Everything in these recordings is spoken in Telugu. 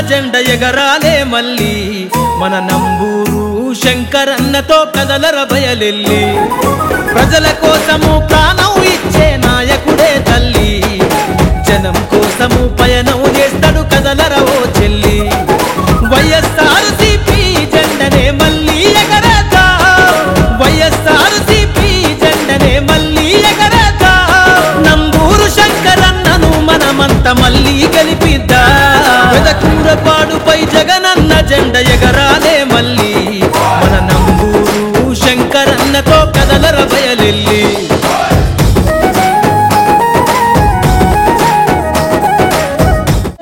జెండ ఎగరాలే మళ్ళీ మన నంబూరు శంకరన్నతో కదలర బయలెల్లి ప్రజల కోసము ప్రాణం ఇచ్చే నాయకుడే తల్లి జనం కోసము పయనం చేస్తాడు కదలర ఓ చెల్లి వైఎస్ఆర్సీపీ జెండనే మళ్ళీ ఎగరేద్దా వైఎస్ఆర్సీపీ జెండనే మళ్ళీ ఎగరేద్దా నంబూరు శంకరన్నను మనమంత మళ్ళీ గెలిపిద్దా పెదకూరపాడుపై జగనన్న జెండ ఎగరాలే మళ్ళీ మన నంబూరు శంకరన్నతో కదలర బయలెల్లి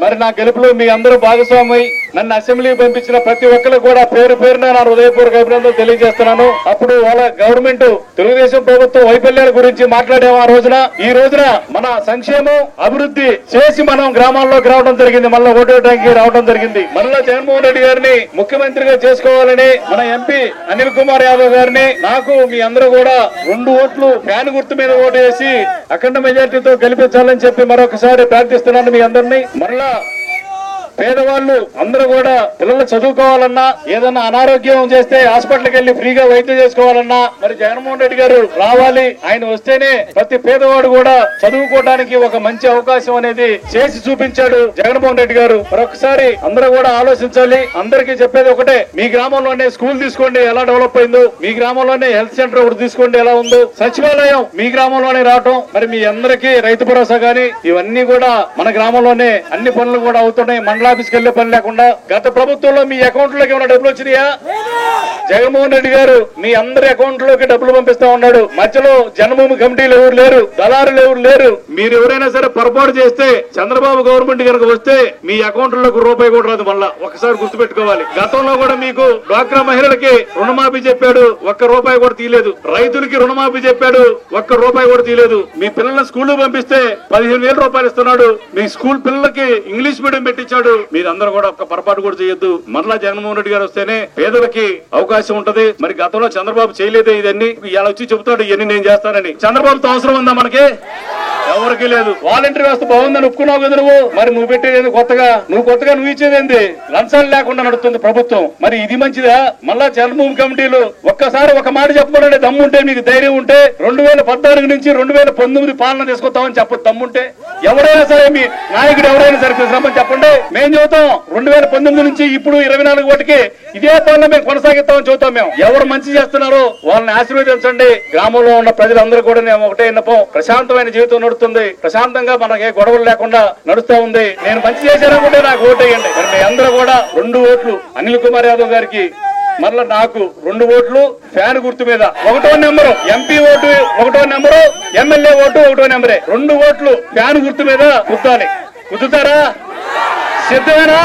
మరి నా గెలుపులో మీ అందరూ భాగస్వామై నన్ను అసెంబ్లీకి పంపించిన ప్రతి ఒక్కరు కూడా పేరు పేరున నా హృదయపూర్వక అభినందనలు తెలియజేస్తున్నాను. అప్పుడు వాళ్ళ గవర్నమెంట్ తెలుగుదేశం ప్రభుత్వం వైఫల్యాల గురించి మాట్లాడాము. ఆ రోజున ఈ రోజున మన సంక్షేమం అభివృద్ధి చేసి మనం గ్రామాల్లోకి రావడం జరిగింది. మళ్ళీ ఓటేయడానికి రావడం జరిగింది. మళ్ళా జగన్మోహన్ రెడ్డి గారిని ముఖ్యమంత్రిగా చేసుకోవాలని మన ఎంపీ అనిల్ కుమార్ యాదవ్ గారిని నాకు మీ అందరూ కూడా 2 ఓట్లు ఫ్యాన్ గుర్తు మీద ఓటు వేసి అఖండ మెజార్టీతో గెలిపించాలని చెప్పి మరొకసారి ప్రార్థిస్తున్నాను మీ అందరినీ. మరలా పేదవాళ్ళు అందరూ కూడా పిల్లలు చదువుకోవాలన్నా ఏదన్నా అనారోగ్యం చేస్తే హాస్పిటల్కి వెళ్లి ఫ్రీగా వైద్యం చేసుకోవాలన్నా మరి జగన్మోహన్ రెడ్డి గారు రావాలి. ఆయన వస్తేనే ప్రతి పేదవాడు కూడా చదువుకోవడానికి ఒక మంచి అవకాశం అనేది చేసి చూపించాడు జగన్మోహన్ రెడ్డి గారు. మరొకసారి అందరూ కూడా ఆలోచించాలి. అందరికీ చెప్పేది ఒకటే, మీ గ్రామంలోనే స్కూల్ తీసుకోండి ఎలా డెవలప్ అయిందో, మీ గ్రామంలోనే హెల్త్ సెంటర్ ఒకటి తీసుకోండి ఎలా ఉందో, సచివాలయం మీ గ్రామంలోనే రావటం, మరి మీ అందరికీ రైతు భరోసా గాని ఇవన్నీ కూడా మన గ్రామంలోనే అన్ని పనులు కూడా అవుతున్నాయి. మండల ఆఫీస్కి వెళ్లే పని లేకుండా. గత ప్రభుత్వంలో మీ అకౌంట్ లోకి ఏమైనా డబ్బులు వచ్చినాయా? జగన్మోహన్ రెడ్డి గారు మీ అందరి అకౌంట్ లోకి డబ్బులు పంపిస్తా ఉన్నాడు. మధ్యలో జన్మభూమి కమిటీలు ఎవరు లేరు, దళారులు ఎవరు లేరు. మీరు ఎవరైనా సరే పొరపాటు చేస్తే చంద్రబాబు గవర్నమెంట్ కనుక వస్తే మీ అకౌంట్ లోకి రూపాయి కూడా రాదు. మళ్ళా ఒకసారి గుర్తుపెట్టుకోవాలి. గతంలో కూడా మీకు డ్వాక్రా మహిళలకి రుణమాఫీ చెప్పాడు, ఒక్క రూపాయి కూడా తీయలేదు. రైతులకి రుణమాఫీ చెప్పాడు, ఒక్క రూపాయి కూడా తీయలేదు. మీ పిల్లల్ని స్కూల్ పంపిస్తే 15,000 రూపాయలు ఇస్తున్నాడు. మీ స్కూల్ పిల్లలకి ఇంగ్లీష్ మీడియం పెట్టించాడు. మీరందరూ కూడా ఒక్క పొరపాటు కూడా చేయొద్దు. మరలా జగన్మోహన్ రెడ్డి గారు వస్తేనే పేదలకి అవకాశం ఉంటది. మరి గతంలో చంద్రబాబు చేయలేదే ఇదన్నీ. ఇలా వచ్చి చెబుతాడు ఇవన్నీ నేను చేస్తానని. చంద్రబాబుతో అవసరం ఉందా మనకి? ఎవరికి లేదు. వాలంటీర్ వ్యవస్థ బాగుందని ఒప్పుకున్నావు కదా నువ్వు. మరి నువ్వు పెట్టేది కొత్తగా, నువ్వు ఇచ్చేదేంది? లంచాలు లేకుండా నడుస్తుంది ప్రభుత్వం. మరి ఇది మంచిదా? మళ్ళా జన్మభూమి కమిటీలు ఒక్కసారి ఒక మాట చెప్పమనండి. దమ్ముంటే మీకు ధైర్యం ఉంటే 2014 నుంచి 2019 పాలన తీసుకొస్తామని చెప్పదు. దమ్ముంటే ఎవరైనా సరే మీ నాయకుడు ఎవరైనా సరే తీసుకురామని చెప్పండి. మేము చెబుతాం 2019 నుంచి ఇప్పుడు 24 ఓటికి ఇదే పాలన మేము కొనసాగిస్తామని చెబుతాం. మేము ఎవరు మంచి చేస్తున్నారో వాళ్ళని ఆశీర్వదించండి. గ్రామంలో ఉన్న ప్రజలందరూ కూడా నేను ఒకటే విన్నపం, ప్రశాంతమైన జీవితం నడుస్తుంది. ప్రశాంతంగా మనకి గొడవలు లేకుండా నడుస్తా ఉంది. నేను మంచి చేశాననుకుంటే నాకు ఓటేయండి. మరి మీ అందరూ కూడా 2 ఓట్లు అనిల్ కుమార్ యాదవ్ గారికి, మరలా నాకు 2 ఓట్లు ఫ్యాన్ గుర్తు మీద. 1వ నెంబరు ఎంపీ ఓటు, 1వ నెంబరు ఎమ్మెల్యే ఓటు, 1వ నెంబరే. 2 ఓట్లు ఫ్యాన్ గుర్తు మీద కుద్దాలి. కుదుతారా? సిద్ధమేనా?